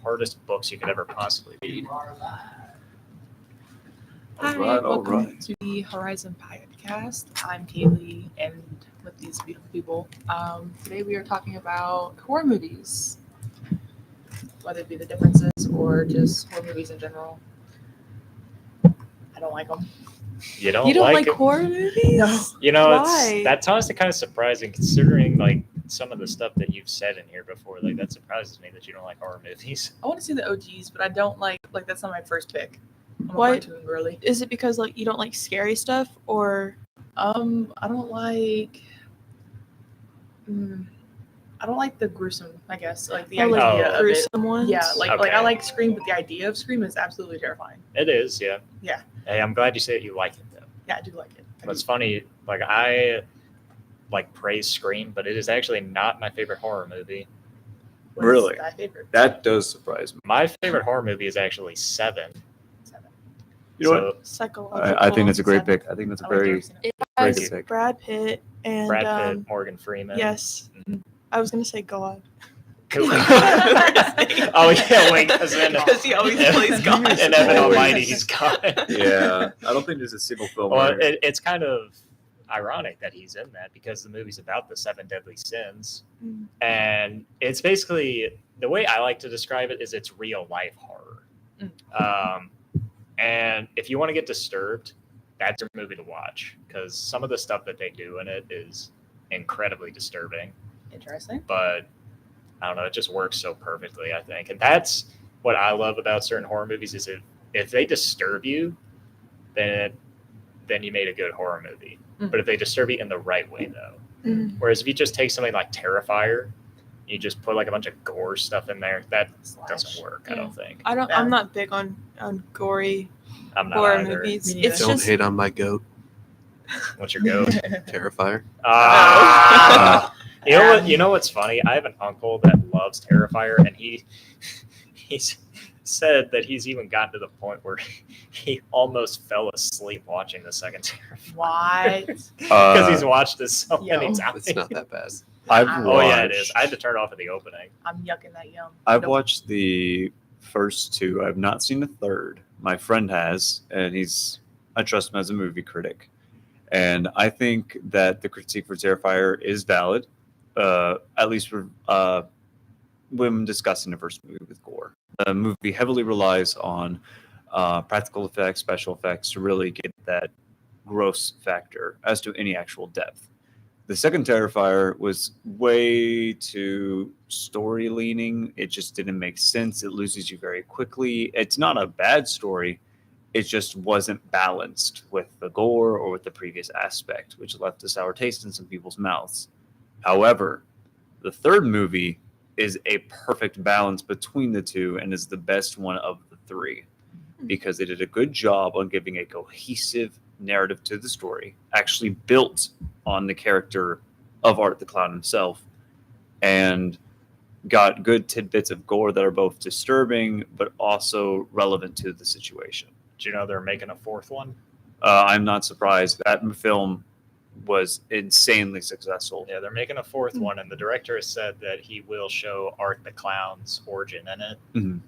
hardest books you could ever possibly read. Hi, All welcome right. to the Horizon Podcast. I'm Kaylee, and with these beautiful people, today we are talking about horror movies, whether it be the differences or just horror movies in general. I don't like them. You don't, You don't like it? horror movies? No. You know, Why? that's honestly kind of surprising considering like some of the stuff that you've said in here before. Like that surprises me that you don't like horror movies. I want to see the OGs, but I don't like that's not my first pick. I'm Why- going to early. Is it because like you don't like scary stuff, or I don't like. I don't like the gruesome. I guess like the oh, like idea of it. gruesome ones? Yeah, like Okay. I like Scream, but the idea of Scream is absolutely terrifying. It is, yeah. Yeah. Hey, I'm glad you say that you like it though. Yeah, I do like it. I What's do. funny, like I like praise Scream, but it is actually not my favorite horror movie. What's Really? my favorite? That does surprise me. My favorite horror movie is actually Seven. Seven. You know what? psychological. I think that's a great Seven. pick. I think that's a I like very Dark Cinema. It very has good pick. Brad Pitt and Brad Pitt, Morgan Freeman. yes, Mhm. I was gonna say God. Cool. Oh yeah, wait, because then Because he always plays God. in Evan Always. Almighty, he's God. Yeah, I don't think there's a single film. Well, where, it's kind of ironic that he's in that because the movie's about the seven deadly sins, Mm. and it's basically the way I like to describe it is it's real life horror. And if you want to get disturbed, that's your movie to watch because some of the stuff that they do in it is incredibly disturbing. Interesting. But I don't know, it just works so perfectly, I think. And that's what I love about certain horror movies is if they disturb you, then you made a good horror movie. Mhm. But if they disturb you in the right way, though. Mm. Whereas if you just take something like Terrifier, you just put like a bunch of gore stuff in there, that doesn't work, I don't think. I don't. Yeah. I'm not big on gory I'm not horror either. movies. Me neither. It's Don't just hate on my goat, What's your go? Terrifier. Ah. You know what's funny? I have an uncle that loves Terrifier, and he's said that he's even gotten to the point where he almost fell asleep watching the second Terrifier What? because he's watched this so many Yo. times. It's not that bad. I've Oh, Oh yeah, it is. watched- I had to turn it off at the opening. I'm yucking that yum. I've Nope. watched the first two. I've not seen the third. My friend has, and I trust him as a movie critic. And I think that the critique for Terrifier is valid, at least for when discussing the first movie with gore. The movie heavily relies on practical effects, special effects to really get that gross factor as to any actual depth. The second Terrifier was way too story leaning. It just didn't make sense. It loses you very quickly. It's not a bad story. It just wasn't balanced with the gore or with the previous aspect, which left a sour taste in some people's mouths. However, the third movie is a perfect balance between the two and is the best one of the three because they did a good job on giving a cohesive narrative to the story, actually built on the character of Art the Clown himself, and got good tidbits of gore that are both disturbing but also relevant to the situation. Do you know they're making a fourth one? I'm not surprised. That film was insanely successful. Yeah, they're making a fourth one, and the director has said that he will show Art the Clown's origin in it. Mhm.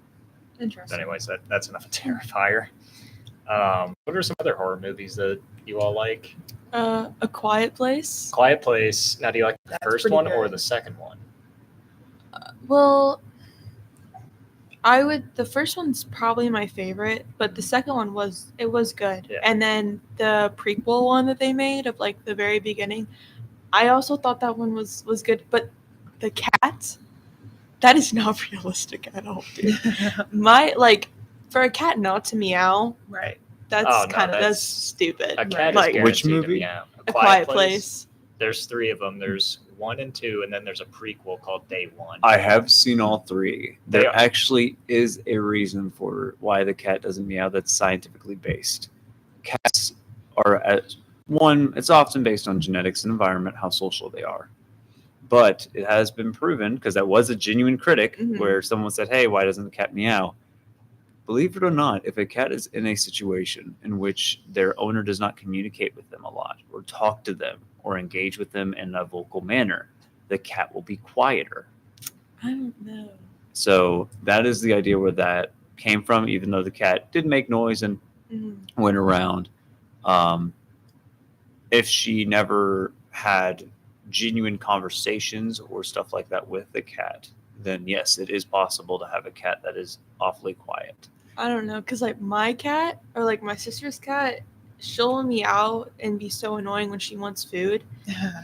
But Interesting. anyways, that's enough of Terrifier. What are some other horror movies that you all like? A Quiet Place. Quiet Place. Now, do you like the That's first pretty one or good. the second one? Well, the first one's probably my favorite, but the second one was good. Yeah. And then the prequel one that they made of like the very beginning, I also thought that one was good, but the cat, that is not realistic at all, dude. For a cat not to meow, Right. that's Oh, no, that's that's- stupid. A cat Like, is Which guaranteed movie? to be out. A Quiet Place. There's three of them. There's 1 and 2, and then there's a prequel called Day One. I have seen all three. They There are- actually is a reason for why the cat doesn't meow that's scientifically based. Cats are it's often based on genetics and environment, how social they are. But it has been proven, because that was a genuine critic, Mhm. where someone said, hey, why doesn't the cat meow? Believe it or not, if a cat is in a situation in which their owner does not communicate with them a lot, or talk to them, or engage with them in a vocal manner, the cat will be quieter. I don't know. So that is the idea where that came from, even though the cat did make noise and Mhm. went around. If she never had genuine conversations or stuff like that with the cat, then yes, it is possible to have a cat that is awfully quiet. I don't know, cause like my cat or like my sister's cat, she'll meow and be so annoying when she wants food,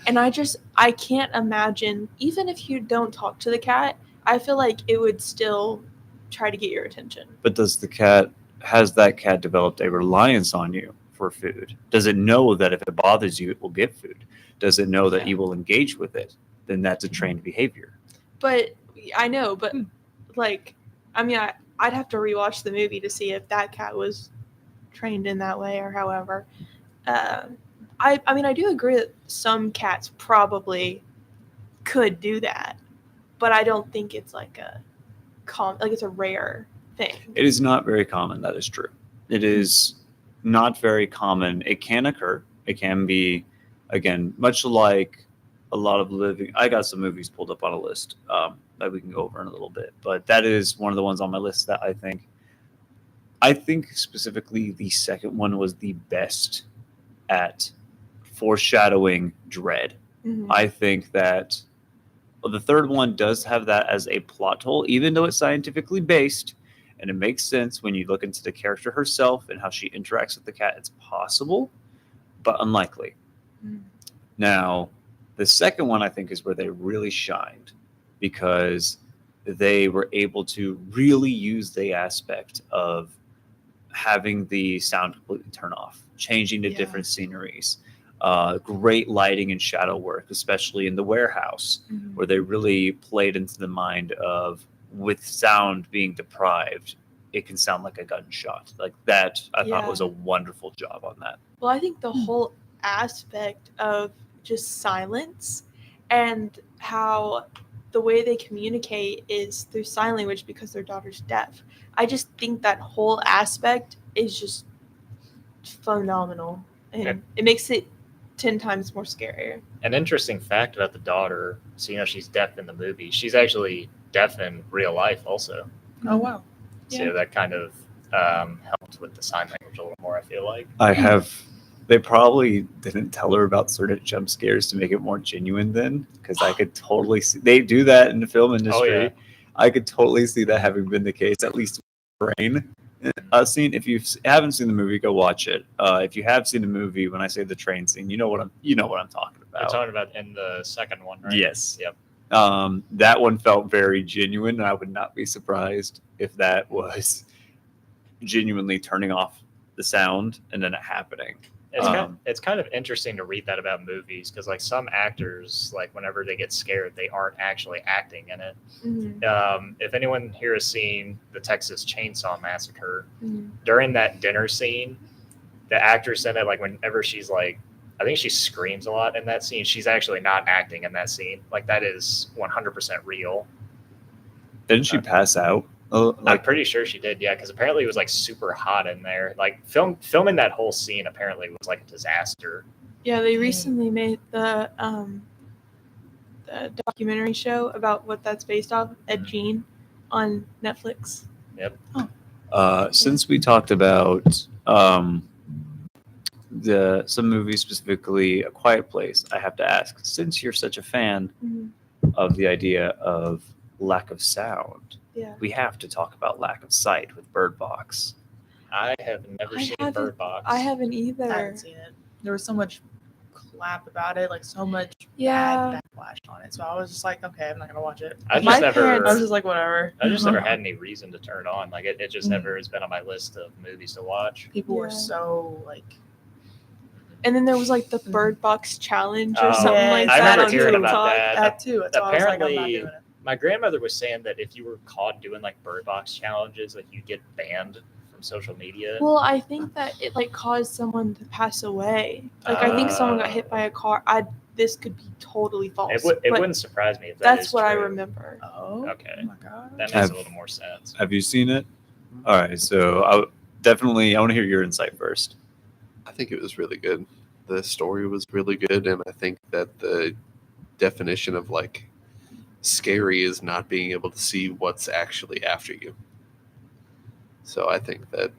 and I can't imagine, even if you don't talk to the cat, I feel like it would still try to get your attention. But has that cat developed a reliance on you for food? Does it know that if it bothers you, it will get food? Does it know that you will engage with it? Then that's a trained behavior. But I know, but like, I mean, I'd have to rewatch the movie to see if that cat was trained in that way or however. I mean, I do agree that some cats probably could do that, but I don't think it's like it's a rare thing. It is not very common. That is true. It is not very common. It can occur. It can be, again, much like a lot of living. I got some movies pulled up on a list that we can go over in a little bit, but that is one of the ones on my list that I think specifically the second one was the best at foreshadowing dread. Mhm. I think that the third one does have that as a plot hole, even though it's scientifically based, and it makes sense when you look into the character herself and how she interacts with the cat. It's possible, but unlikely. Mhm. Now, the second one I think is where they really shined because they were able to really use the aspect of having the sound completely turn off, changing to Yeah. different sceneries, great lighting and shadow work, especially in the warehouse, Mhm. where they really played into the mind of with sound being deprived, it can sound like a gunshot. Like that, I thought Yeah. was a wonderful job on that. Well, I think the whole aspect of just silence and how the way they communicate is through sign language because their daughter's deaf. I just think that whole aspect is just phenomenal, and Yeah. it makes it 10 times more scarier. An interesting fact about the daughter, so she's deaf in the movie. She's actually deaf in real life also. Oh wow. So Yeah. that kind of helped with the sign language a little more, I feel like. They probably didn't tell her about certain jump scares to make it more genuine then, because I could totally see they do that in the film industry. Oh, yeah. I could totally see that having been the case, at least with Brain. Scene. If you haven't seen the movie, go watch it. If you have seen the movie, when I say the train scene, you know what I'm talking We're about. talking about in the second one, right? Yes. Yep. That one felt very genuine, and I would not be surprised if that was genuinely turning off the sound and then it happening. It's kind of interesting to read that about movies because, like, some actors, like, whenever they get scared, they aren't actually acting in it. Mhm. If anyone here has seen the Texas Chainsaw Massacre, Mhm. during that dinner scene, the actress in it, like, whenever she's like, I think she screams a lot in that scene. She's actually not acting in that scene. Like, that is 100% real. Didn't she pass out? I'm pretty sure she did, yeah, because apparently it was like super hot in there. Like filming that whole scene apparently was like a disaster. Yeah, they recently made the documentary show about what that's based off, Ed Gein, on Netflix. Yep. Since we talked about some movies, specifically A Quiet Place, I have to ask, since you're such a fan Mhm. of the idea of lack of sound, Yeah. we have to talk about lack of sight with Bird Box. I have never seen Bird Box. I haven't either. I haven't seen it. There was so much clap about it, like so much Yeah. bad backlash on it. So I was just like, okay, I'm not gonna watch it. I My just never. parents- I was just like, whatever. I just never had any reason to turn it on. Like it just Mm. never has been on my list of movies to watch. People were Yeah. so like, And then there was like the Bird Box challenge or Oh, something yeah, like I that remember on hearing TikTok. about that. that too. That's why I was like, I'm not Apparently- doing it. My grandmother was saying that if you were caught doing like Bird Box challenges, like you'd get banned from social media. Well, I think that it like caused someone to pass away. Like I think someone got hit by a car. This could be totally false. It but wouldn't surprise me if that that's is what I true. remember. Oh, Okay. Oh my god. That makes Have- a little more sense. Have you seen it? All right, so I want to hear your insight first. I think it was really good. The story was really good, and I think that the definition of like scary is not being able to see what's actually after you. So I think that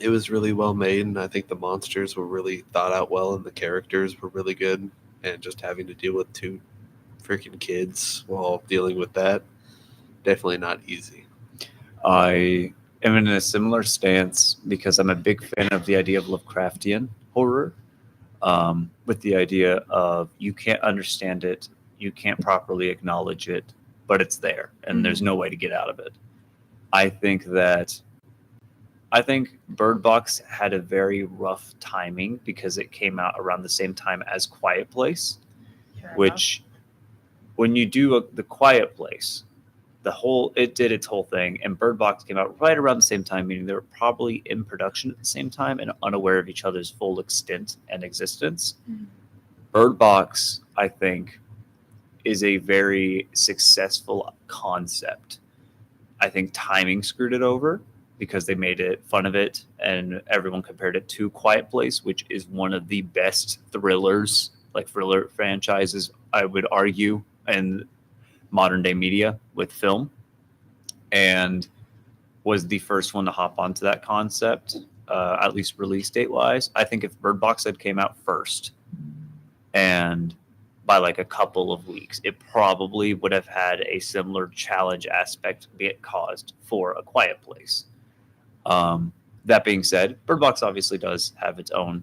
it was really well made, and I think the monsters were really thought out well, and the characters were really good. And just having to deal with two freaking kids while dealing with that, definitely not easy. I am in a similar stance because I'm a big fan of the idea of Lovecraftian horror, with the idea of you can't understand it, you can't properly acknowledge it, but it's there, and there's no way to get out of it. I think Bird Box had a very rough timing because it came out around the same time as Quiet Place, Fair which when you do The Quiet Place, it did its whole thing, and Bird Box came out right around the same time, meaning they were probably in production at the same time and unaware of each other's full extent and existence. Mhm. Bird Box, I think, is a very successful concept. I think timing screwed it over because they made fun of it, and everyone compared it to Quiet Place, which is one of the best thriller franchises, I would argue, in modern day media with film, and was the first one to hop onto that concept, at least release date wise. I think if Bird Box had came out first, and by like a couple of weeks, it probably would have had a similar challenge aspect be it caused for A Quiet Place. That being said, Bird Box obviously does have its own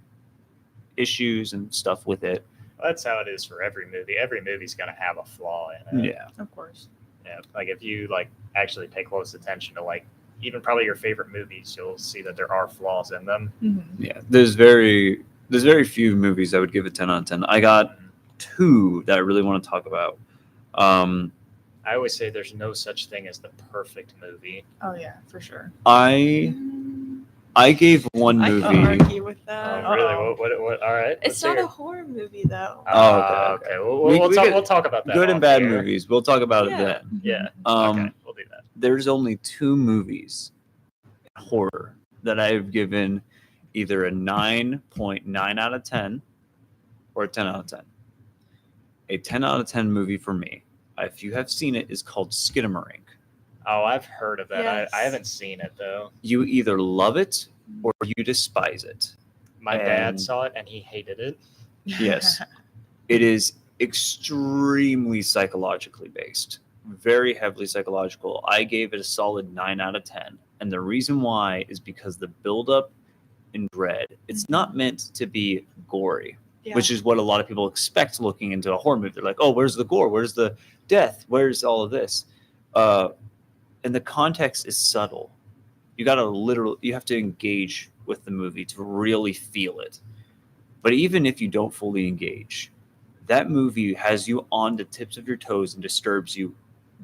issues and stuff with it. That's how it is for every movie. Every movie's going to have a flaw in it. Yeah. Of course. Yeah, like if you like actually pay close attention to like even probably your favorite movies, you'll see that there are flaws in them. Yeah. There's very few movies I would give a 10 out of 10. I got 2 that I really want to talk about. I always say there's no such thing as the perfect movie. Oh yeah, for sure. I gave one I movie. can't argue with that. Really? Uh-oh. What? All right. It's not a horror movie though. Oh, okay. We We'll could- talk about that. Good and off bad air. movies. We'll talk about it Yeah. then. Yeah. Um, Okay. We'll do that. There's only 2 movies in horror that I've given either a 9.9 out of 10 or a 10 out of 10. A 10 out of 10 movie for me, if you have seen it, is called Skinamarink. Oh, I've heard of that. Yes. I haven't seen it though. You either love it or you despise it. My dad And- saw it and he hated it. Yes. It is extremely psychologically based, very heavily psychological. I gave it a solid 9 out of 10. And the reason why is because the buildup in dread, it's not meant to be gory, Yeah. which is what a lot of people expect looking into a horror movie. They're like, oh, where's the gore? Where's the death? Where's all of this? And the context is subtle. You have to engage with the movie to really feel it. But even if you don't fully engage, that movie has you on the tips of your toes and disturbs you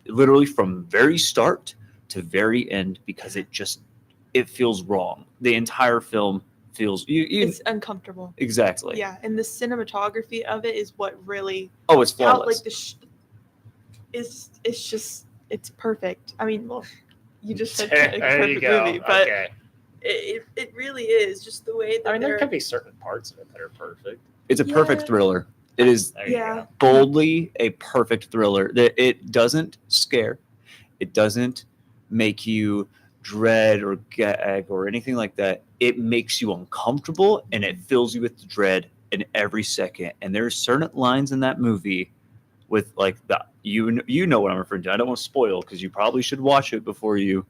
literally from very start to very end because it feels wrong. The entire film feels It's uncomfortable. exactly. Yeah, and the cinematography of it is what really Oh, it's how flawless. like it's perfect. I mean, well, you just said There a you perfect go. movie, but Okay. it really is just the way that I mean, there they're could be certain parts of it that are perfect. It's a perfect Yeah. thriller. It is There you Yeah. go. boldly a perfect thriller. It doesn't scare. It doesn't make you dread or gag or anything like that. It makes you uncomfortable and it fills you with dread in every second. And there are certain lines in that movie with like you know what I'm referring to. I don't want to spoil because you probably should watch it before you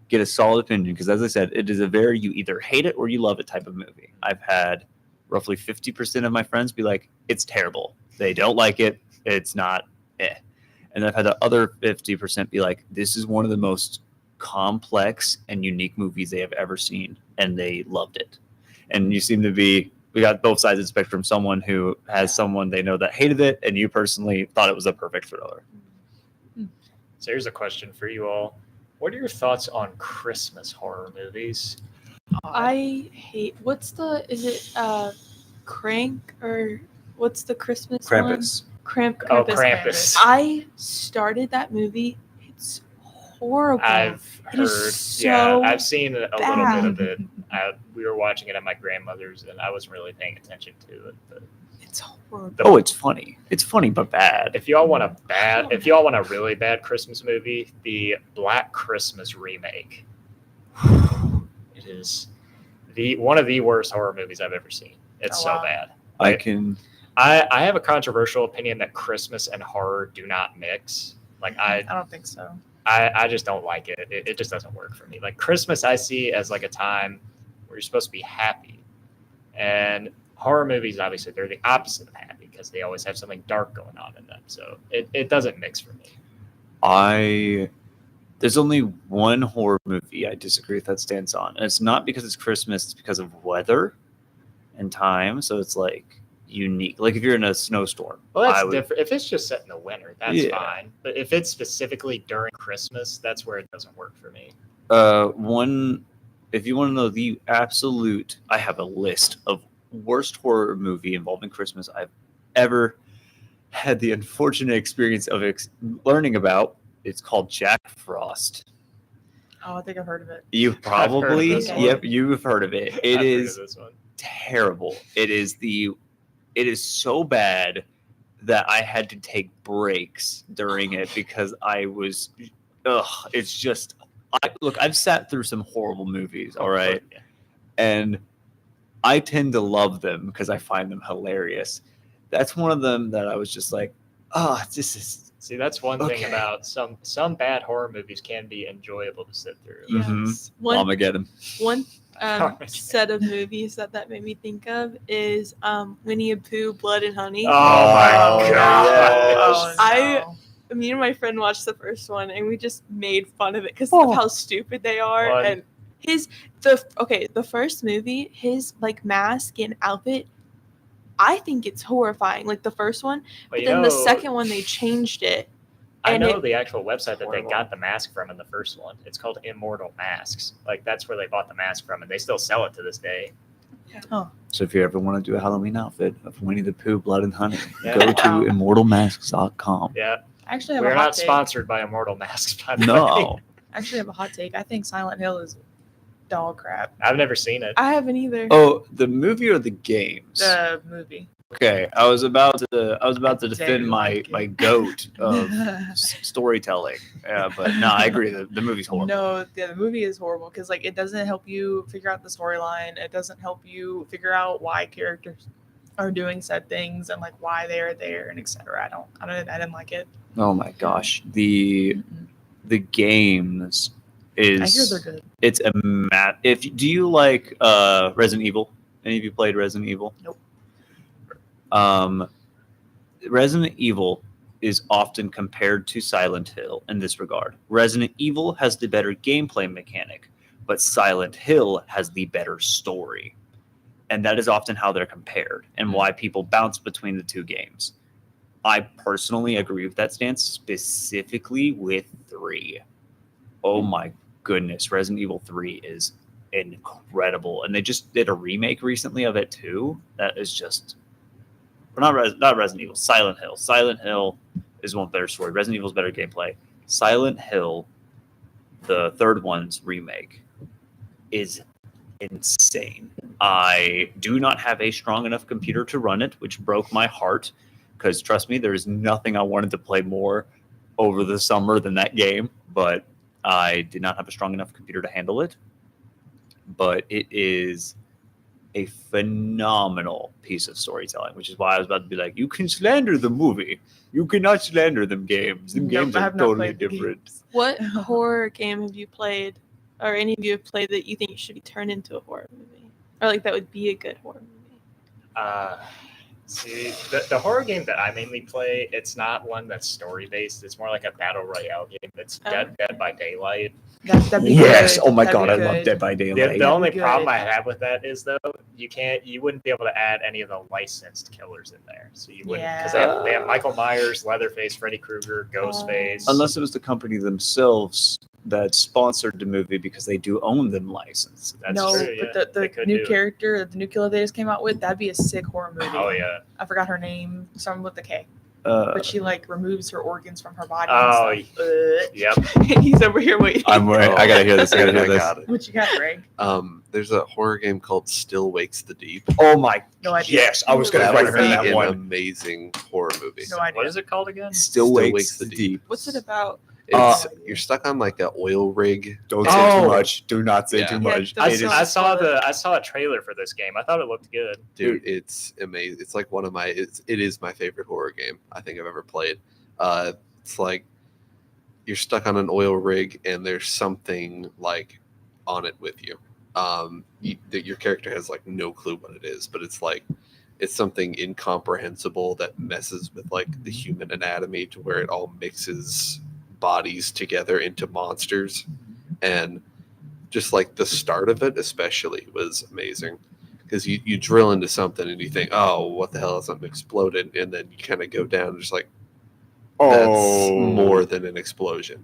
get a solid opinion. Because as I said, it is a very you either hate it or you love it type of movie. I've had roughly 50% of my friends be like, it's terrible. They don't like it. It's not And I've had the other 50% be like, this is one of the most complex and unique movies they have ever seen. And they loved it. And you seem to be, we got both sides of the spectrum. Someone who has someone they know that hated it, and you personally thought it was a perfect thriller. So here's a question for you all. What are your thoughts on Christmas horror movies? I hate is it Crank or what's the Christmas Krampus. one? Krampus. Oh, Krampus. I started that movie. It's horrible. I've It is heard, so I've seen a little bad. bit of it. We were watching it at my grandmother's, and I wasn't really paying attention to it. But It's horrible. The- Oh, it's funny. It's funny but bad. If y'all want a really bad Christmas movie, the Black Christmas remake. It is one of the worst horror movies I've ever seen. It's Oh, so wow. bad. I can. I have a controversial opinion that Christmas and horror do not mix. Like I don't think so. I just don't like it. It just doesn't work for me. Like Christmas, I see as like a time where you're supposed to be happy, and horror movies, obviously, they're the opposite of happy because they always have something dark going on in them. So it doesn't mix for me. There's only one horror movie I disagree with that stands on, and it's not because it's Christmas. It's because of weather and time. So it's like unique. Like if you're in a snowstorm, Well, I that's would- different. If it's just set in the winter, that's Yeah. fine. But if it's specifically during Christmas, that's where it doesn't work for me. One, if you want to know the absolute, I have a list of worst horror movie involving Christmas I've ever had the unfortunate experience of learning about. It's called Jack Frost. Oh, I think I've heard of it. You heard of probably, this one. yep, you've heard of it. It I've heard of is this one. terrible. It is so bad that I had to take breaks during it because I was, it's just, I've sat through some horrible movies, all right, Yeah. and I tend to love them because I find them hilarious. That's one of them that I was just like, oh, this is, See, that's one thing Okay. about some bad horror movies can be enjoyable to sit through. Mhm. Yes. One Armageddon. one Armageddon. set of movies that made me think of is Winnie the Pooh, Blood and Honey. Oh my Oh, gosh. Oh, no. Me and my friend watched the first one and we just made fun of it because Oh. of how stupid they are. One. And the first movie, his like mask and outfit, I think it's horrifying. Like the first one, but you then the know, second one they changed it. I and know it- the actual website that they Horrible. got the mask from in the first one. It's called Immortal Masks. Like that's where they bought the mask from, and they still sell it to this day. So if you ever want to do a Halloween outfit of Winnie the Pooh, Blood and Honey, Yeah. go to Wow. immortalmasks.com. Yeah, I actually have we're a hot not take. sponsored by Immortal Masks. By the way. No. I actually have a hot take. I think Silent Hill is dog crap. I've never seen it. I haven't either. Oh, the movie or the games? The movie. Okay, I was about to Dare defend you my like it. my goat of storytelling. Yeah, but no, I agree. The movie's horrible. No, the movie is horrible because like it doesn't help you figure out the storyline. It doesn't help you figure out why characters are doing said things and like why they are there and etc. I didn't like it. Oh my gosh, the games I hear is they're good. it's a do you like Resident Evil? Any of you played Resident Evil? Nope. Resident Evil is often compared to Silent Hill in this regard. Resident Evil has the better gameplay mechanic, but Silent Hill has the better story. And that is often how they're compared and why people bounce between the two games. I personally agree with that stance, specifically with 3. Oh my goodness, Resident Evil 3 is incredible. And they just did a remake recently of it too. That is just... not Resident Evil, Silent Hill. Silent Hill is one better story. Resident Evil's better gameplay. Silent Hill, the third one's remake, is insane. I do not have a strong enough computer to run it, which broke my heart because trust me, there is nothing I wanted to play more over the summer than that game, but I did not have a strong enough computer to handle it. But it is a phenomenal piece of storytelling, which is why I was about to be like, you can slander the movie. You cannot slander them games. Them Nope, games I are have not totally played the different. games. What horror game have you played, or any of you have played that you think should be turned into a horror movie, or like that would be a good horror movie? See, the horror game that I mainly play, it's not one that's story based. It's more like a battle royale game. It's Dead by Daylight. That'd be Yes. good. Oh my That'd god, be I love good. Dead by The, Daylight. the only good. problem I have with that is though you wouldn't be able to add any of the licensed killers in there. So you wouldn't because they have Michael Myers, Leatherface, Freddy Krueger, Ghostface. Unless it was the company themselves that sponsored the movie because they do own them licensed. That's no, true. Yeah. but They the could new do it. character, the new killer they just came out with, that'd be a sick horror movie. Oh yeah. I forgot her name. Someone with the K. But she like removes her organs from her body. Oh, and stuff. Yep. He's over here waiting. I'm worried. I gotta hear this. I gotta hear this. got it. What you got, Greg? There's a horror game called Still Wakes the Deep. Oh my! No idea. Yes, I was gonna That Never would heard be that an one. amazing horror movie. No idea. What is it called again? Still wakes the deep. What's it about? It's, you're stuck on like an oil rig. Don't say Oh. too much. Do not say Yeah. too Yeah, much. don't I, It say- is- I saw a trailer for this game. I thought it looked good. Dude, it's amazing. It's like one of my it is my favorite horror game I think I've ever played. It's like you're stuck on an oil rig and there's something like on it with you. Your character has like no clue what it is, but it's like it's something incomprehensible that messes with like the human anatomy to where it all mixes bodies together into monsters. And just like the start of it especially was amazing, because you drill into something and you think, oh, what the hell, something exploded, and then you kind of go down and just like, that's more than an explosion.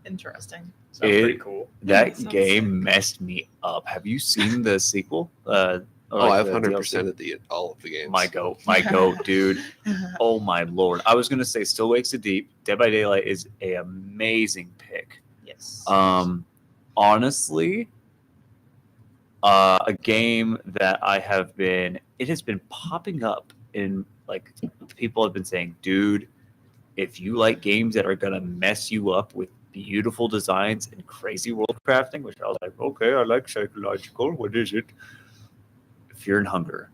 Interesting. Sounds It- pretty cool. That Sounds game sick. messed me up. Have you seen the sequel? I've the 100% DLC? of all of the games. My goat, dude. Oh my lord! I was gonna say Still Wakes the Deep. Dead by Daylight is a amazing pick. Yes. Honestly, a game that it has been popping up in like people have been saying, dude, if you like games that are gonna mess you up with beautiful designs and crazy world crafting, which I was like, okay, I like psychological. What is it? Fear and Hunger.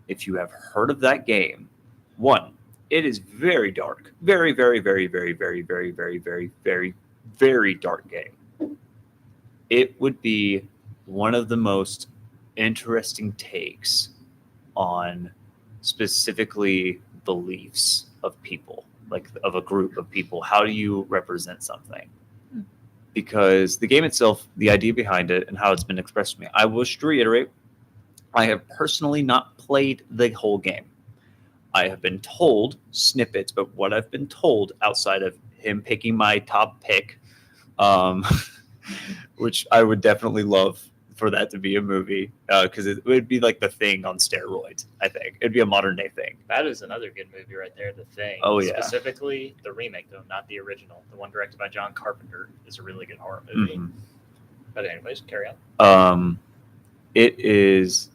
If you have heard of that game, one, it is very dark, very, very, very, very, very, very, very, very, very, very dark game. It would be one of the most interesting takes on specifically beliefs of people, like of a group of people. How do you represent something? Because the game itself, the idea behind it and how it's been expressed to me, I wish to reiterate, I have personally not played the whole game. I have been told snippets, but what I've been told outside of him picking my top pick, which I would definitely love for that to be a movie, because it would be like The Thing on steroids, I think. It'd be a modern day thing. That is another good movie right there. The Thing. Oh, yeah. Specifically the remake though, not the original. The one directed by John Carpenter is a really good horror movie. Mhm. But anyways, carry on. It is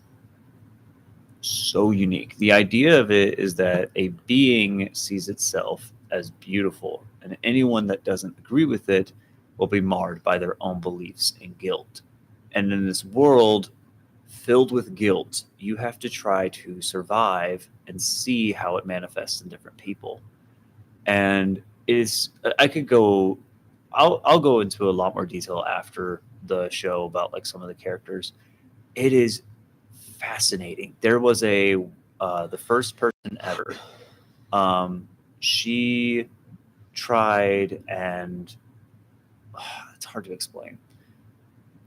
so unique. The idea of it is that a being sees itself as beautiful, and anyone that doesn't agree with it will be marred by their own beliefs and guilt. And in this world filled with guilt, you have to try to survive and see how it manifests in different people. And I'll go into a lot more detail after the show about like some of the characters. It is fascinating. There was the first person ever. She tried, and it's hard to explain.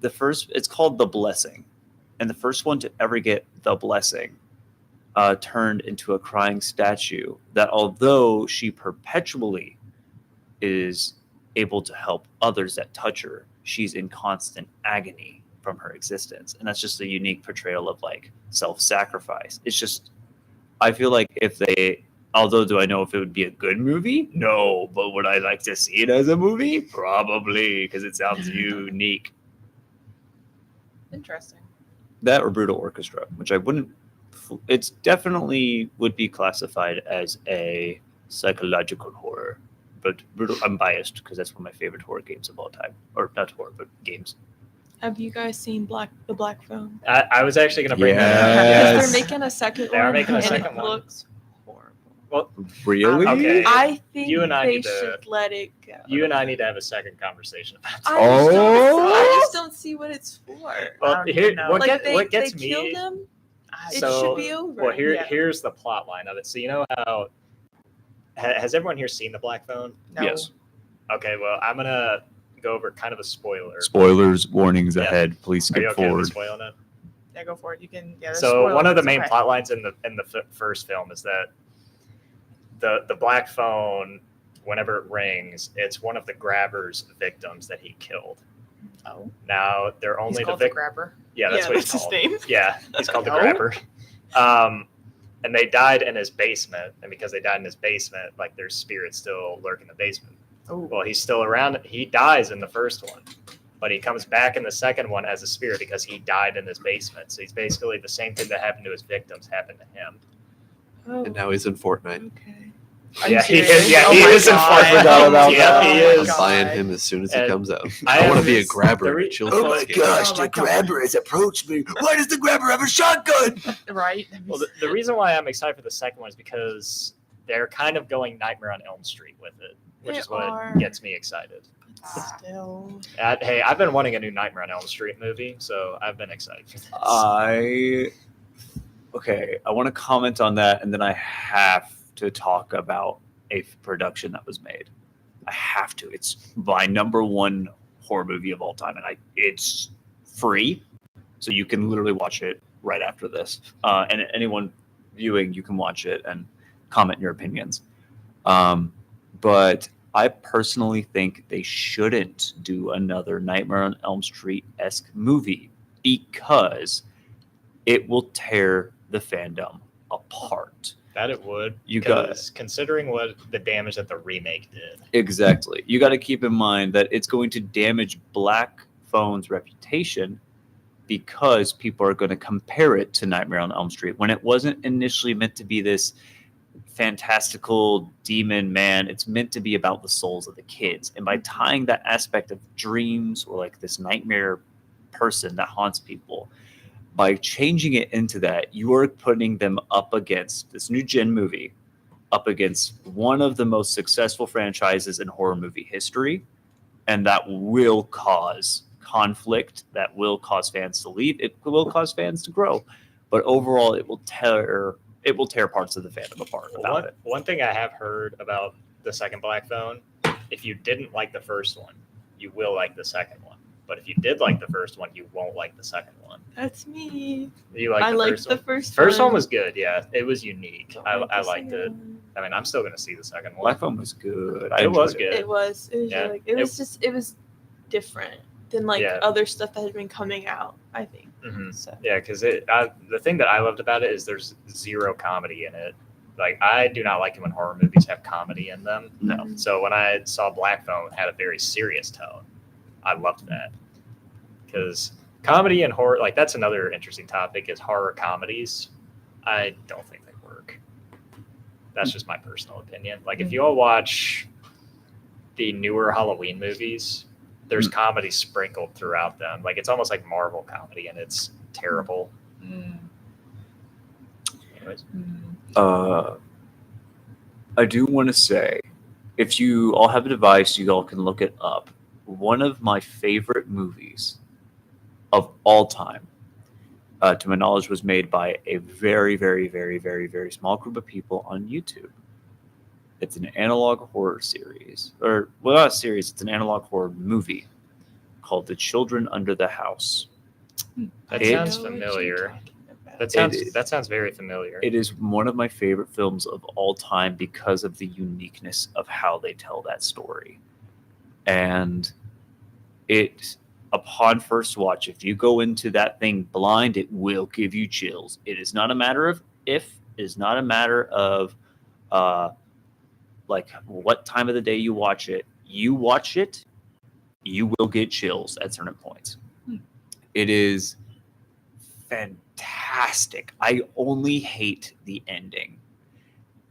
It's called The Blessing, and the first one to ever get the blessing turned into a crying statue that, although she perpetually is able to help others that touch her, she's in constant agony from her existence. And that's just a unique portrayal of like self-sacrifice. It's just, I feel like although do I know if it would be a good movie? No. But would I like to see it as a movie? Probably, because it sounds unique. Interesting. That or Brutal Orchestra, which I wouldn't, it's definitely would be classified as a psychological horror. But I'm biased because that's one of my favorite horror games of all time. Or not horror, but games. Have you guys seen the Black Phone? I was actually gonna bring that up. Yes. Because they're making a second They are one. making a and second it one. looks horrible. Really? Okay. I think You and I they need to- should let it go. You and I need to have a second conversation about that. I just don't see what it's for. Well, I don't here, even know. what, Like what gets they me? killed him. It So- should be over. Well, Yeah. here's the plot line of it. So you know how has everyone here seen The Black Phone? No. Yes. Okay, well I'm gonna go over kind of a spoiler. Spoilers, warnings Yeah. ahead. Please Are you skip okay with forward. me spoiling it? Yeah, go for it. You can. Yeah. So one of the spoilers, main okay. plot lines in the first film is that the Black Phone, whenever it rings, it's one of the grabber's victims that he killed. Oh. Now they're only He's the called the victim. grabber. Yeah, that's what he's his called. name. Yeah, he's called the Oh. grabber. and they died in his basement. And because they died in his basement, like their spirits still lurk in the basement. Oh, Well, he's still around. He dies in the first one, but he comes back in the second one as a spirit because he died in his basement. So he's basically the same thing that happened to his victims happened to him. Oh, And now he's in Fortnite. okay. Are you Yeah, he serious? is. Yeah, Oh he my is in God. Fortnite. Forgot about Yeah, that. he Oh my is. I'm buying God. him as soon as he And comes out. I I want to have be a this- grabber. the in re- a children's Oh my game. gosh, the grabber has approached me. Why does the grabber have a shotgun? Right? Well, the reason why I'm excited for the second one is because they're kind of going Nightmare on Elm Street with it, which They is what are. gets me excited. Still. Hey, I've been wanting a new Nightmare on Elm Street movie, so I've been excited for this. I want to comment on that, and then I have to talk about a production that was made. I have to. It's my number one horror movie of all time, and it's free, so you can literally watch it right after this. And anyone viewing, you can watch it and comment your opinions. But I personally think they shouldn't do another Nightmare on Elm Street-esque movie because it will tear the fandom apart. That it would. You got because considering what the damage that the remake did. Exactly. You got to keep in mind that it's going to damage Black Phone's reputation because people are going to compare it to Nightmare on Elm Street when it wasn't initially meant to be this fantastical demon man. It's meant to be about the souls of the kids. And by tying that aspect of dreams or like this nightmare person that haunts people, by changing it into that, you are putting them up against this new gen movie, up against one of the most successful franchises in horror movie history. And that will cause conflict, that will cause fans to leave, it will cause fans to grow. But overall, it will tear parts of the fandom apart about it. One thing I have heard about the second Black Phone, if you didn't like the first one, you will like the second one. But if you did like the first one, you won't like the second one. That's me. You like I the liked first the one? first First one was good, yeah. It was unique. Don't I like the liked it. second one. I mean, I'm still going to see the second one. Black Phone was good. It was enjoyed good. It was. It was Yeah. like it was different than like Yeah. other stuff that had been coming out. I think. Mhm. So. Yeah, because the thing that I loved about it is there's zero comedy in it. Like, I do not like it when horror movies have comedy in them. No. So when I saw Black Phone had a very serious tone, I loved that. Because comedy and horror, like, that's another interesting topic, is horror comedies. I don't think they work. That's just my personal opinion. Like, if you all watch the newer Halloween movies, there's comedy sprinkled throughout them. Like, it's almost like Marvel comedy, and it's terrible. Anyways. I do want to say, if you all have a device, you all can look it up. One of my favorite movies of all time, to my knowledge, was made by a very, very, very, very, very small group of people on YouTube. It's an analog horror series, or well, not a series. It's an analog horror movie called The Children Under the House. That It- sounds I know what you're familiar. talking about. That sounds very familiar. It is one of my favorite films of all time because of the uniqueness of how they tell that story. And it, upon first watch, if you go into that thing blind, it will give you chills. It is not a matter of if, it is not a matter of like what time of the day you watch it. You watch it, you will get chills at certain points. It is fantastic. I only hate the ending.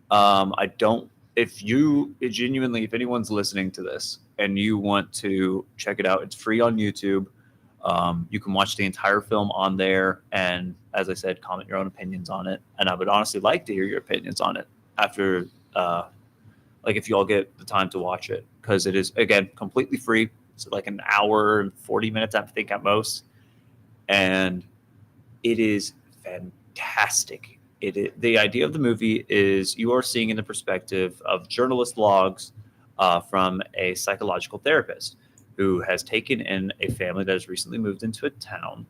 I don't. If you genuinely, if anyone's listening to this and you want to check it out, it's free on YouTube. You can watch the entire film on there, and as I said, comment your own opinions on it. And I would honestly like to hear your opinions on it after, like, if you all get the time to watch it, because it is, again, completely free. It's like an hour and 40 minutes, I think, at most, and it is fantastic. The idea of the movie is you are seeing in the perspective of journalist logs from a psychological therapist who has taken in a family that has recently moved into a town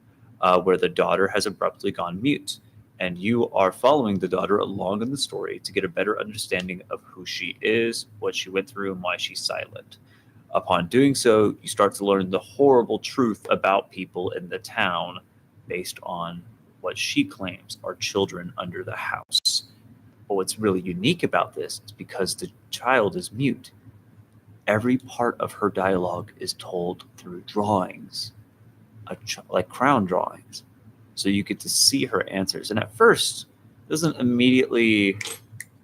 where the daughter has abruptly gone mute. And you are following the daughter along in the story to get a better understanding of who she is, what she went through, and why she's silent. Upon doing so, you start to learn the horrible truth about people in the town based on what she claims are children under the house. But what's really unique about this is because the child is mute, every part of her dialogue is told through drawings, like crown drawings. So you get to see her answers. And at first, it doesn't immediately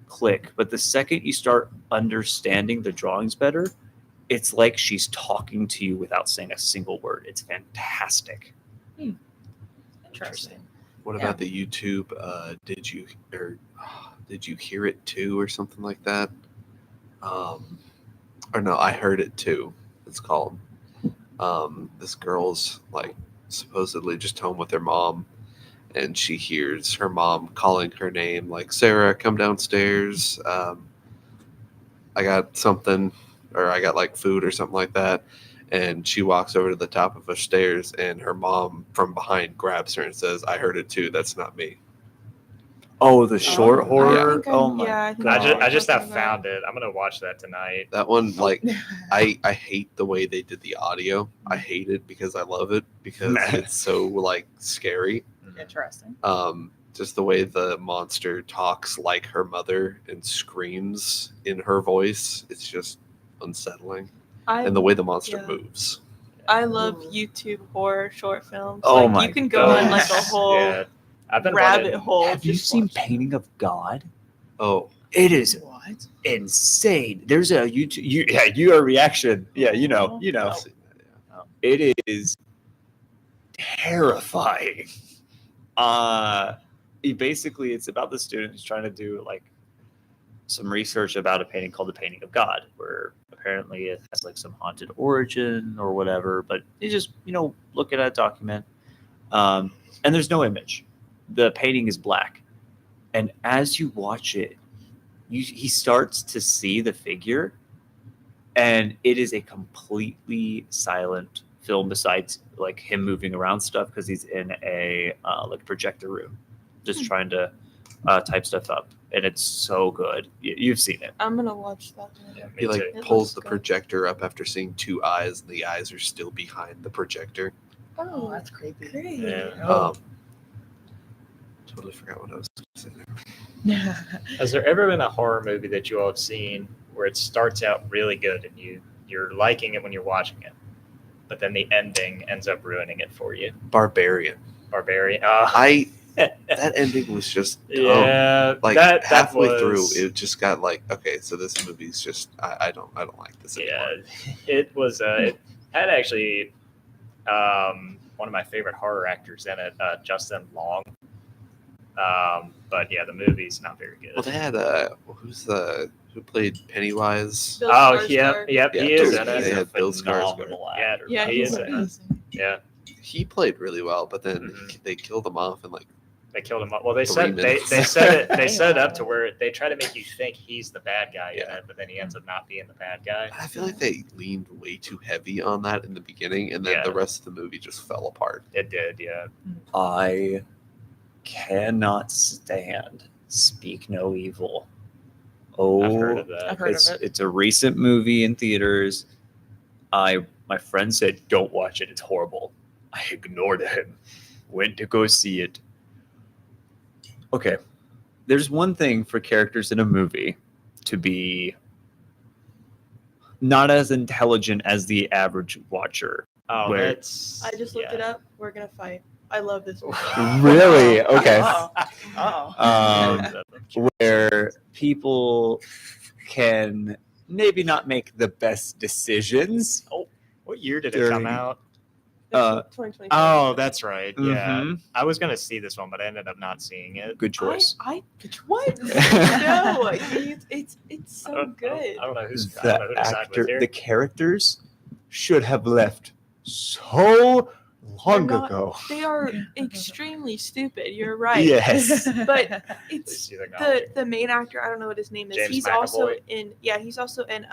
click. But the second you start understanding the drawings better, it's like she's talking to you without saying a single word. It's fantastic. Interesting. What about the YouTube? Did you hear it too, or something like that? Or no, I heard it too. It's called. This girl's like supposedly just home with her mom, and she hears her mom calling her name, like, Sarah, come downstairs. I got something, or I got like food or something like that. And she walks over to the top of the stairs, and her mom from behind grabs her and says, I heard it too. That's not me. Oh, the short I horror. think Oh my I think god! I just have talking found it. I'm gonna watch that tonight. That one, like, I hate the way they did the audio. I hate it because I love it because it's so, like, scary. Interesting. Just the way the monster talks like her mother and screams in her voice. It's just unsettling. And the way the monster moves. I love YouTube horror short films. Oh like, my you can go on like a gosh. whole Yeah, I've been rabbit wanting- hole. Have you just seen watching. Painting of God? Oh, It is What? insane. There's a YouTube. Your reaction. Yeah, you know. I've seen that, yeah. It is terrifying. Basically, it's about the student who's trying to do like some research about a painting called the Painting of God, where apparently it has like some haunted origin or whatever. But you just look at a document, and there's no image. The painting is black, and as you watch it, he starts to see the figure, and it is a completely silent film besides like him moving around stuff because he's in a like projector room just trying to type stuff up, and it's so good. You've seen it. I'm gonna watch that. Yeah, me He like too. It pulls looks the good. projector up after seeing two eyes, and the eyes are still behind the projector. Oh, that's creepy. great. Yeah. Oh. Totally forgot what I was saying there. Has there ever been a horror movie that you all have seen where it starts out really good and you're liking it when you're watching it, but then the ending ends up ruining it for you? Barbarian. Barbarian. That ending was just dumb. Yeah, Like that halfway was, through, it just got like, okay, so this movie's just I don't like this anymore. Yeah, it was. It had actually one of my favorite horror actors in it, Justin Long. But yeah, the movie's not very good. Well, they had who played Pennywise? Bill Oh, Skarsgård. yep, Yeah, he is Bill- in they it. had Bill Phenomenal Yeah, actor. Yeah, he he's is in it. amazing. Yeah, He played really well, but then Mhm. they killed him off in like they killed him up. Well, they 3 said minutes. they set it up to where they try to make you think he's the bad guy in Yeah. it, but then he ends up not being the bad guy. I feel like they leaned way too heavy on that in the beginning, and then Yeah. the rest of the movie just fell apart. It did, yeah. I cannot stand Speak No Evil. Oh, I've heard of that. I've heard it's of it. it's a recent movie in theaters. My friend said, "Don't watch it. It's horrible." I ignored him. Went to go see it. Okay, there's one thing for characters in a movie to be not as intelligent as the average watcher. Oh, Where- that's. I just looked it up. We're gonna fight. I love this movie. Really? Okay. Uh-oh. Where people can maybe not make the best decisions. What year did it come During- out? 2020. Oh, that's right. Yeah, Mhm. I was gonna see this one, but I ended up not seeing it. Good choice. What? No, it's so I don't good. know who's I The don't know who to side actor, with here. the characters should have left so long They're not- ago. They are extremely stupid. You're right. Yes. But it's See, they're not- the main actor. I don't know what his name is. James He's also McAvoy? in. Yeah, he's also in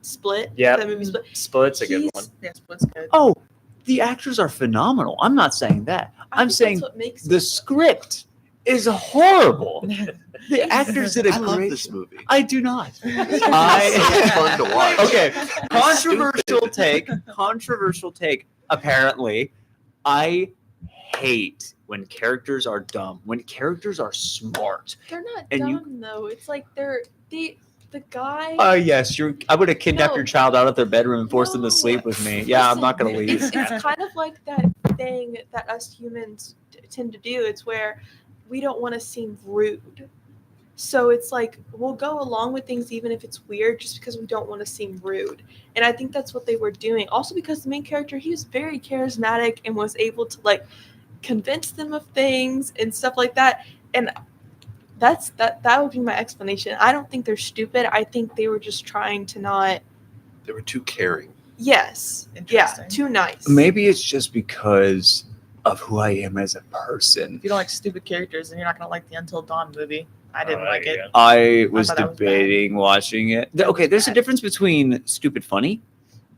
Split. Yep. The movie Split. Split's a good He's- one. Yes, what's good? Oh, the actors are phenomenal. I'm not saying that. I I'm think saying that's what makes the it- script is horrible. The actors did a I love great. this movie. I do not. It's I fun to watch. Okay, controversial take. Apparently, I hate when characters are dumb, when characters are smart. They're not And you- dumb though. It's like they're the guy. Yes, I would have kidnapped No. your child out of their bedroom and forced them to No. sleep with me. Yeah, I'm not gonna Listen, leave. It's kind of like that thing that us humans tend to do. It's where we don't want to seem rude. So it's like we'll go along with things even if it's weird just because we don't want to seem rude. And I think that's what they were doing. Also because the main character, he was very charismatic and was able to like convince them of things and stuff like that. And that would be my explanation. I don't think they're stupid. I think they were just trying to not They were too caring. yes. Yeah, Interesting. too nice. Maybe it's just because of who I am as a person. If you don't like stupid characters, then you're not gonna like the Until Dawn movie. I didn't like it. Yeah. I was thought that was debating watching it. Okay, there's a bad. difference between stupid funny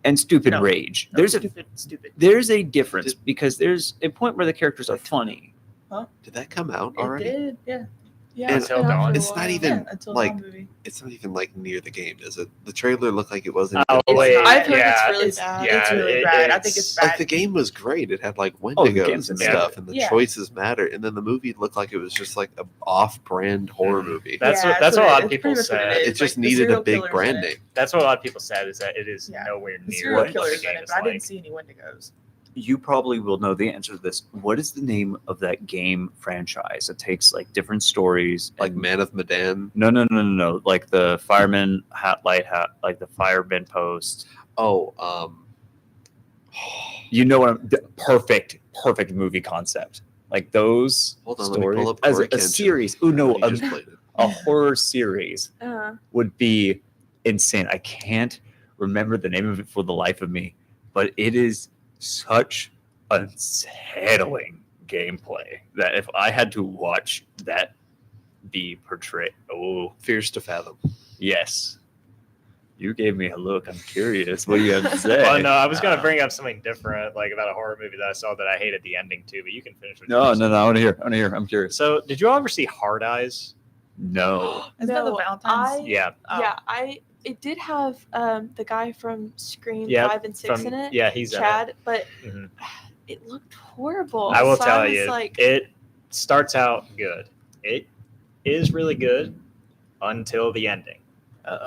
and stupid No. rage. No, There's stupid. there's a difference because there's a point where the characters are funny. Did that come out It already? did, yeah. Yeah, And it's been out Dawn. for a It's not while. even- Yeah, Until like- Dawn movie. It's not even like near the game, is it? The trailer looked like it wasn't. Oh, even- wait, I've heard yeah, it's really it's, bad. it's really it- bad. I think it's bad. like the game was great. It had like the Wendigos game's and amazing. stuff, and the Yeah. choices matter. And then the movie looked like it was just like a off-brand horror movie. That's Yeah, what a lot of it's people pretty much what said. it is. It just like, the needed a serial big killers brand in it. name. That's what a lot of people said is that it is Yeah. nowhere The near serial what the killers in game it, is but I like. didn't see any Wendigos. You probably will know the answer to this. What is the name of that game franchise? It takes like different stories. Like and- Man of Medan. No. Like the fireman hat, like the fireman post. Oh, You know what? Perfect movie concept. Like those Hold on, let me stories pull up as Corey a Kenshin. series. Oh no, you just played it. a horror series would be insane. I can't remember the name of it for the life of me, but it is such unsettling gameplay that if I had to watch that be portrayed, oh Fierce to Fathom. yes, you gave me a look. I'm curious. What do you have to say? Well, no, I was gonna bring up something different, like about a horror movie that I saw that I hated the ending to, but you can finish with No. yours. I want to hear. I'm curious. So, did you all ever see Hard Eyes? No. Isn't that the No, Valentine's? Yeah, Oh. Yeah, it did have the guy from Scream Yeah, 5 and 6 in it. yeah, he's in it. Chad, but Mhm. it looked horrible. I will So tell was you, like, it starts out good. It is really good until the ending.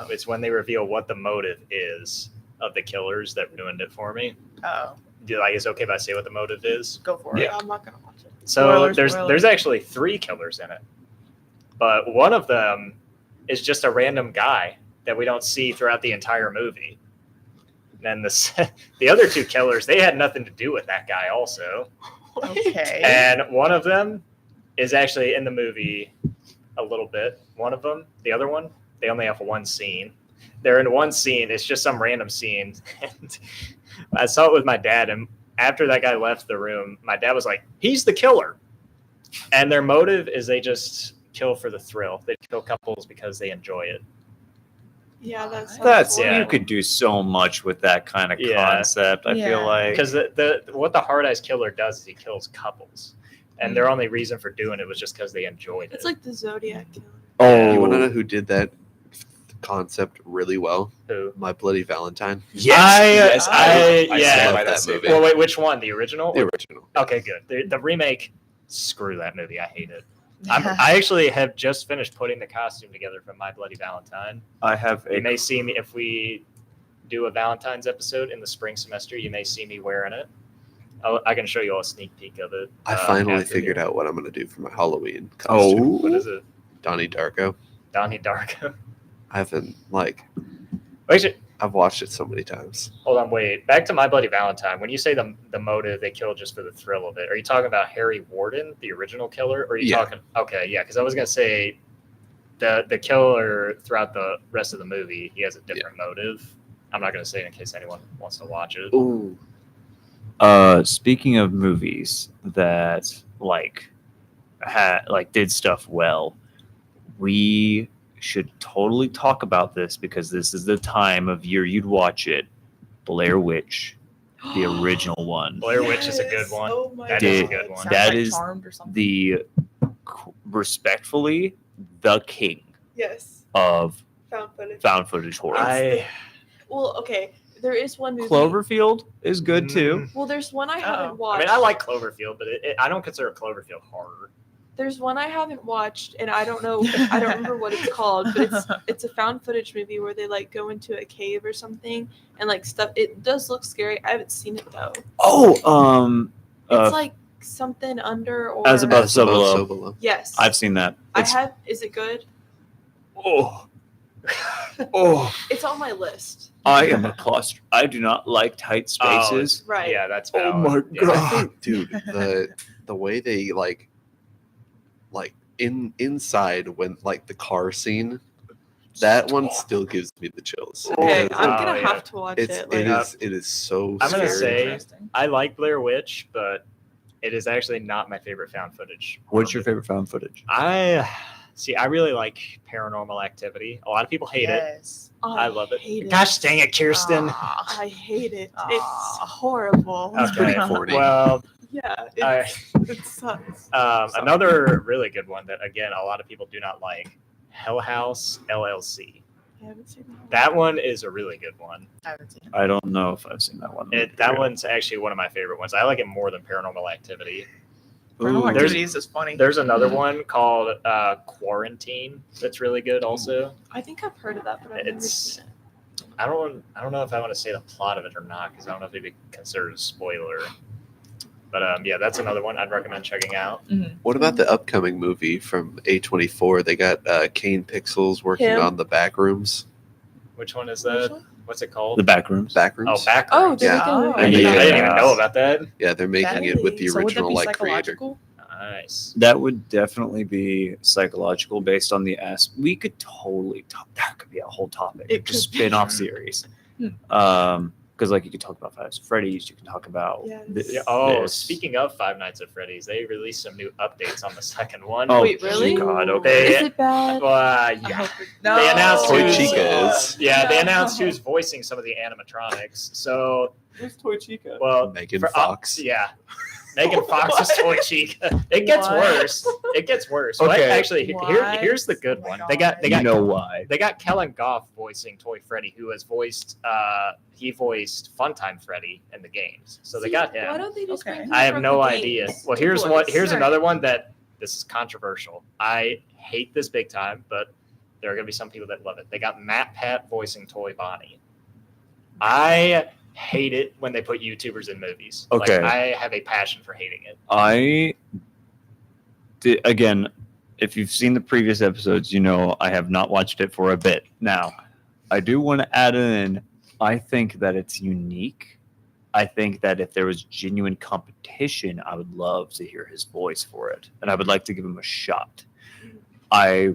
It's when they reveal what the motive is of the killers that ruined it for me. Oh, Like, is it okay if I say what the motive is? go for it. yeah, I'm not gonna watch it. So Spoilers. there's actually 3 killers in it, but one of them is just a random guy that we don't see throughout the entire movie. And then the other 2 killers, they had nothing to do with that guy also. Okay. And one of them is actually in the movie a little bit. One of them, the other one, they only have one scene. They're in one scene. It's just some random scene. And I saw it with my dad. And after that guy left the room, my dad was like, he's the killer. And their motive is they just kill for the thrill. They kill couples because they enjoy it. Yeah, that's That's Yeah. you could do so much with that kind of Yeah. concept. I Yeah. feel like Because what the Hard Eyes Killer does is he kills couples. And their only reason for doing it was just because they enjoyed it. It's like the Zodiac killer. oh You want to know who did that concept really well? Who? My Bloody Valentine. yes, I- I yeah. stand by That that movie. movie. Well, wait, which one? The original? The original. Okay, good. The remake, screw that movie. I hate it. I actually have just finished putting the costume together for My Bloody Valentine. I have You a may see me, if we do a Valentine's episode in the spring semester, you may see me wearing it. I can show you all a sneak peek of it. I finally figured out what I'm going to do for my Halloween Oh. costume. What is it? Donnie Darko. Donnie Darko. I haven't, Actually, I've watched it so many times. hold on, wait. Back to My Bloody Valentine. When you say the motive, they kill just for the thrill of it. Are you talking about Harry Warden, the original killer? Or are you Yeah. talking? Okay, yeah. Because I was gonna say, the killer throughout the rest of the movie, he has a different motive. I'm not gonna say it in case anyone wants to watch it. Ooh. speaking of movies that did stuff well, we should totally talk about this because this is the time of year you'd watch it. Blair Witch, the original one. Blair Witch is a good one. Oh my That is a God. good one. Sounds That like is Charmed or something. The respectfully the king Yes, of found footage. found footage horror. I Well, okay. there is one movie. Cloverfield is good too. Well, there's one I haven't Oh. watched. I mean, I like Cloverfield, but I don't consider Cloverfield horror. There's one I haven't watched, and I don't know. I don't remember what it's called, but it's a found footage movie where they like go into a cave or something, and like stuff. It does look scary. I haven't seen it though. Oh, It's like something under or. As Above, So Above, Below. So Below. Yes. I've seen that. I have. Is it good? Oh, oh. It's on my list. I am a claustrophobe. I do not like tight spaces. Right. Yeah, that's Oh valid. my Yeah. God. I think, dude, the way they like inside when like the car scene, that one still gives me the chills. Okay, Because I'm Oh, gonna yeah. have to watch it's it. it Like, is so I'm gonna scary. say- Interesting. I like Blair Witch, but it is actually not my favorite found footage. What's your favorite found footage? I really like Paranormal Activity. A lot of people hate it. Yes. I love it. hate Gosh dang it, Kirsten. Ah. I hate it. Aw. It's horrible. It's pretty Okay. corny. Well, Yeah, I- it sucks. another really good one that again a lot of people do not like, Hell House LLC. I haven't seen that. That one is a really good one. I haven't seen it. I don't know if I've seen that one. That one's actually one of my favorite ones. I like it more than Paranormal Activity. Paranormal Ooh, there's- Activities is funny. There's another one called Quarantine that's really good also. I think I've heard of that, but I've never It's- seen it. I don't know if I want to say the plot of it or not because I don't know if it'd be considered a spoiler. But yeah, that's another one I'd recommend checking out. What about the upcoming movie from A24? They got Kane Pixels working Him? on the back rooms. Which one is Which that? one? What's it called? The back rooms. Back rooms? Oh, back Oh, rooms. they're Yeah. making a I movie. I didn't Yeah. even know about that. Yeah, they're making it with the So would that original be like creator. psychological? Nice. That would definitely be psychological based on the we could totally talk. That could be a whole topic. It Just could be. spin-off series. Hmm. Because like you could talk about Five Nights at Freddy's. You can talk about. Yes. Yeah, oh, this. speaking of Five Nights at Freddy's, they released some new updates on the second one. Oh, Wait, really? God, okay. Is it bad? Well, I yeah. hope it- No. They announced Toy who's- Chica is. Yeah, they No. announced who's voicing some of the animatronics. So, Who's Toy Chica? well, Megan for- Fox. yeah, Megan Fox is Toy Chica. It gets What? worse. It gets worse. Well, Okay. actually, What? here's the good Oh my one. God. They You got know why? They got Kellen Goff voicing Toy Freddy, who has voiced he voiced Funtime Freddy in the games. So they See, got Why him. don't they just Okay. bring him I have from no the idea. games Well, to here's voice? here's Sure. another one that this is controversial. I hate this big time, but there are gonna be some people that love it. They got Matt Pat voicing Toy Bonnie. I hate it when they put YouTubers in movies. Okay. Like, I have a passion for hating it. I did again. If you've seen the previous episodes, you know I have not watched it for a bit now. I do want to add in. I think that it's unique. I think that if there was genuine competition, I would love to hear his voice for it, and I would like to give him a shot. I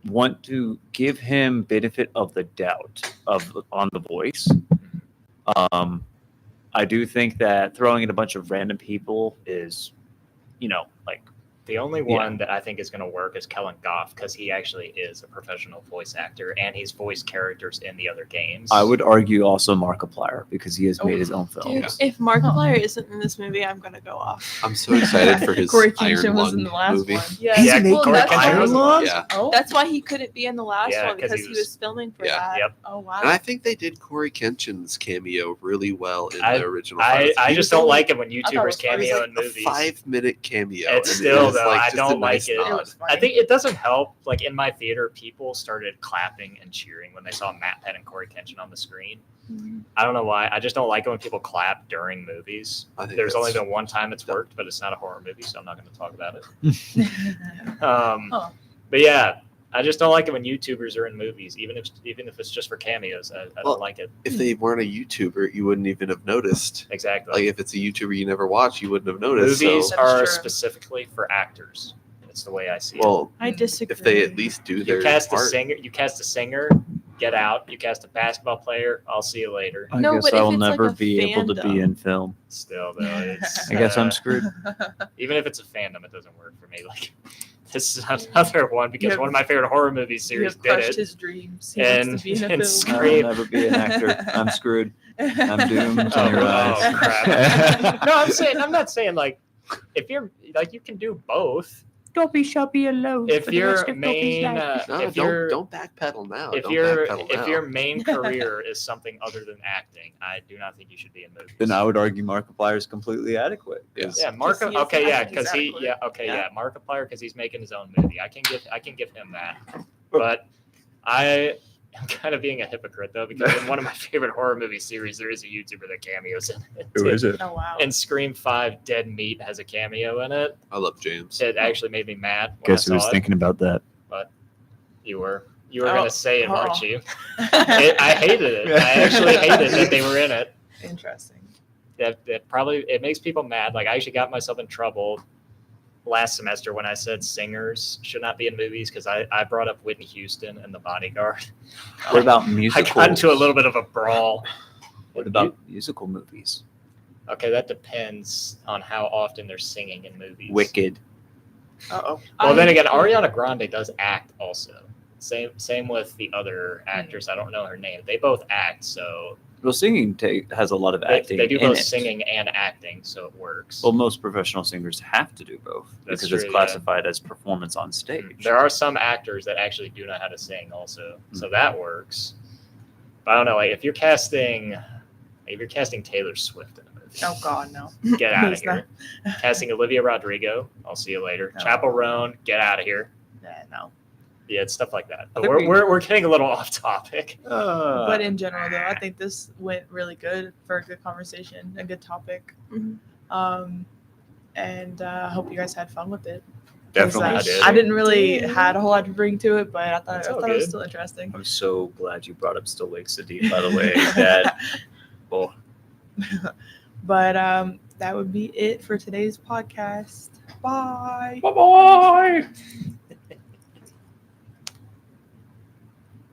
want to give him benefit of the doubt on the voice. I do think that throwing in a bunch of random people is, like. The only Yeah. one that I think is going to work is Kellen Goff because he actually is a professional voice actor and he's voiced characters in the other games. I would argue also Markiplier because he has Oh, made his own films. Dude, Yeah. if Markiplier isn't in this movie, I'm gonna go off. I'm so excited for his Corey Iron Kenshin was Lung in the last movie. one. Yeah, Yeah, well, Corey that's, Kenshin why, was- Lung? Yeah. Oh, that's why he couldn't be in the last Yeah, one 'cause because he he was- was filming for Yeah. that. Yep. Oh wow. And I think they did Corey Kenshin's cameo really well in I- the original. I Five. He just was don't only- like it when thought it YouTubers was funny. cameo like in a movies. 5-minute cameo. It's and still, was, though, like, I just don't a nice like it. it nod. was funny. I think it doesn't help. Like in my theater, people started clapping and cheering when they saw Matt Pat and Corey Kenshin on the screen. Mhm. I don't know why. I just don't like it when people clap during movies. I think There's only that's- been one time it's worked, but it's not a horror movie, so I'm not going to talk about it. Huh. But yeah, I just don't like it when YouTubers are in movies, even if it's just for cameos. I Well, don't like it. If they weren't a YouTuber, you wouldn't even have noticed. Exactly. Like if it's a YouTuber you never watch, you wouldn't have noticed. Movies So, That is are true. specifically for actors. It's the way I see it. well, I disagree. if they at least do You their cast a part, singer. You cast a singer. Get out. You cast a basketball player. I'll see you later. I No, guess but if I'll it's like never a be able to be fandom. in film. Still though, it's. I guess I'm screwed. Even if it's a fandom, it doesn't work for me. Like this is another one because have- one of my favorite horror movie You series have did crushed it. his dreams. He And- wants to be in a and film. Scream. I'll never be an actor. I'm screwed. I'm doomed in Oh, your eyes. crap. No, I'm not saying like if you're like you can do both. Dobby shall be alone If for the rest your of Dobby's main life. No, if your don't backpedal now. if Don't your backpedal if now. your main career is something other than acting, I do not think you should be in movies. Then I would argue Markiplier is completely adequate. 'cause Yeah, Mark. Just he is- Okay, I yeah, think he's because he, adequate. yeah, okay, Yeah. yeah, Markiplier because he's making his own movie. I can give him that. But I am kind of being a hypocrite though, because in one of my favorite horror movie series, there is a YouTuber that cameos in it. Who is it? Oh wow. And Scream 5 Dead Meat has a cameo in it. I love James. It actually made me mad when Guess I who was saw it. thinking about that? You were Oh, gonna say it, weren't oh. you? I hated it. I actually hated that they were in it. Interesting. That probably it makes people mad. Like I actually got myself in trouble last semester when I said singers should not be in movies because I brought up Whitney Houston and The Bodyguard. What about I musicals? got into a little bit of a brawl. What about musical movies? Okay, that depends on how often they're singing in movies. Wicked. Uh-oh. Well, then again, Ariana Grande does act also. Same with the other actress. I don't know her name. They both act, so Well, singing has a lot of acting. they do in both it. singing and acting, so it works. Well, most professional singers have to do both That's because true, it's yeah. classified as performance on stage. There are some actors that actually do know how to sing also, so Hmm. that works. But I don't know, like if you're casting Taylor Swift in a movie, Oh God, no. get out of It's not- here. Casting Olivia Rodrigo, I'll see you later. No. Chappell Roan, get out of here. Yeah, no. Yeah, it's stuff like that. But think we're getting a little off topic. But in general, though, I think this went really good for a good conversation, a good topic. Mhm. And I hope you guys had fun with it. 'Cause Definitely I did. I didn't really had a whole lot to bring to it, but I It's thought all it was good. still interesting. I'm so glad you brought up Still Wakes the Deep, by the way. That, well, But that would be it for today's podcast. Bye. Bye bye.